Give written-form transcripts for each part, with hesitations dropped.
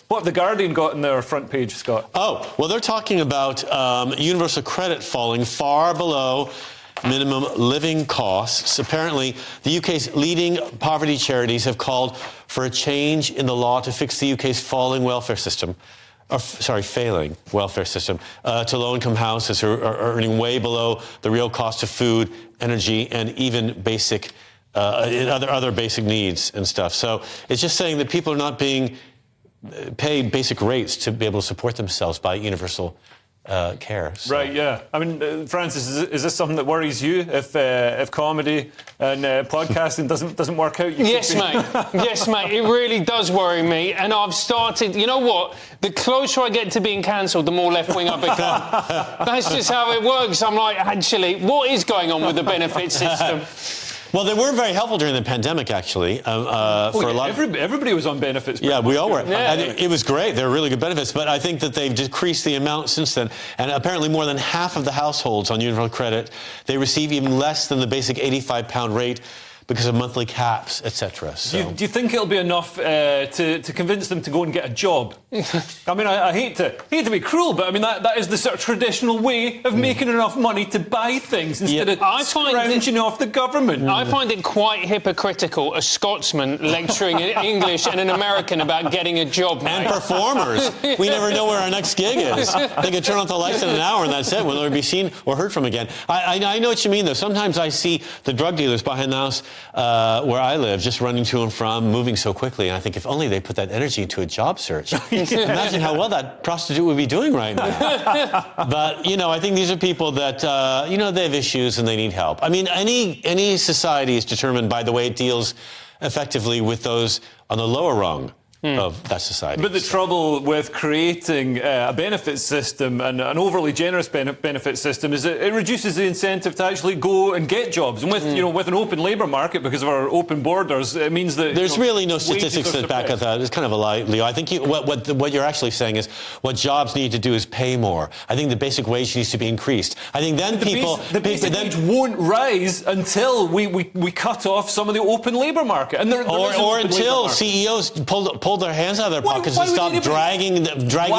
What have The Guardian got in their front page, Scott? Oh, well, they're talking about universal credit falling far below minimum living costs. Apparently, the UK's leading poverty charities have called for a change in the law to fix the UK's failing welfare system to low-income houses who are earning way below the real cost of food, energy, and even basic other basic needs and stuff. So it's just saying that people are not being paid basic rates to be able to support themselves by universal care. So. Right, yeah. I mean, Francis, is this something that worries you? If comedy and podcasting doesn't work out? Yes, mate. Yes, mate. It really does worry me. And I've started. You know what? The closer I get to being cancelled, the more left-wing I become. That's just how it works. I'm like, actually, what is going on with the benefit system? Well, they were very helpful during the pandemic, actually. For a lot everybody was on benefits. Yeah, we all were. Yeah. It was great. They were really good benefits. But I think that they've decreased the amount since then. And apparently more than half of the households on universal credit, they receive even less than the basic £85 rate because of monthly caps, etc. So. Do you think it'll be enough to convince them to go and get a job? I mean, I hate to be cruel, but I mean that is the sort of traditional way of making enough money to buy things instead of scrounging off the government. I find it quite hypocritical, a Scotsman lecturing in English and an American about getting a job, mate. And performers. We never know where our next gig is. They could turn off the lights in an hour and that's it. We'll never be seen or heard from again. I know what you mean, though. Sometimes I see the drug dealers behind the house where I live, just running to and from, moving so quickly. And I think if only they put that energy into a job search. Imagine how well that prostitute would be doing right now. But, you know, I think these are people that, you know, they have issues and they need help. I mean, any society is determined by the way it deals effectively with those on the lower rung of that society. But the trouble with creating a benefit system and an overly generous benefit system is that it reduces the incentive to actually go and get jobs. And with with an open labour market, because of our open borders, it means that there's really no statistics that back up that. It's kind of a lie, Leo. I think what you're actually saying is what jobs need to do is pay more. I think the basic wage needs to be increased. I think then the basic wage won't rise until we cut off some of the open labour market, and or until CEOs pull their hands out of their pockets and stop dragging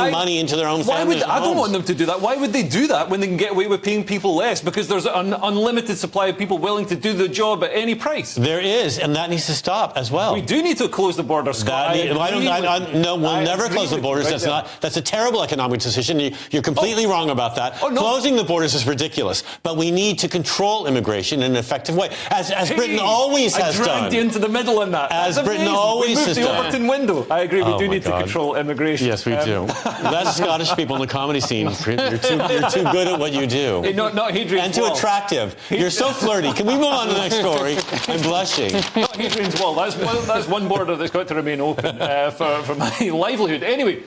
money into their own families. I don't want them to do that. Why would they do that when they can get away with paying people less? Because there's an unlimited supply of people willing to do the job at any price. There is, and that needs to stop as well. We do need to close the borders, Scott. No, we'll never close the borders. That's a terrible economic decision. You're completely wrong about that. Oh, no. Closing the borders is ridiculous. But we need to control immigration in an effective way, as Britain always has done. I dragged you into the middle on that. As Britain always has done. We moved the Overton window. I agree. We do need to control immigration. Yes, we do. That's Scottish people in the comedy scene. You're too good at what you do. Hey, not Hadrian's And too attractive. You're so flirty. Can we move on to the next story? I'm blushing. Not Hadrian's Wall. That's one border that's got to remain open for my livelihood. Anyway.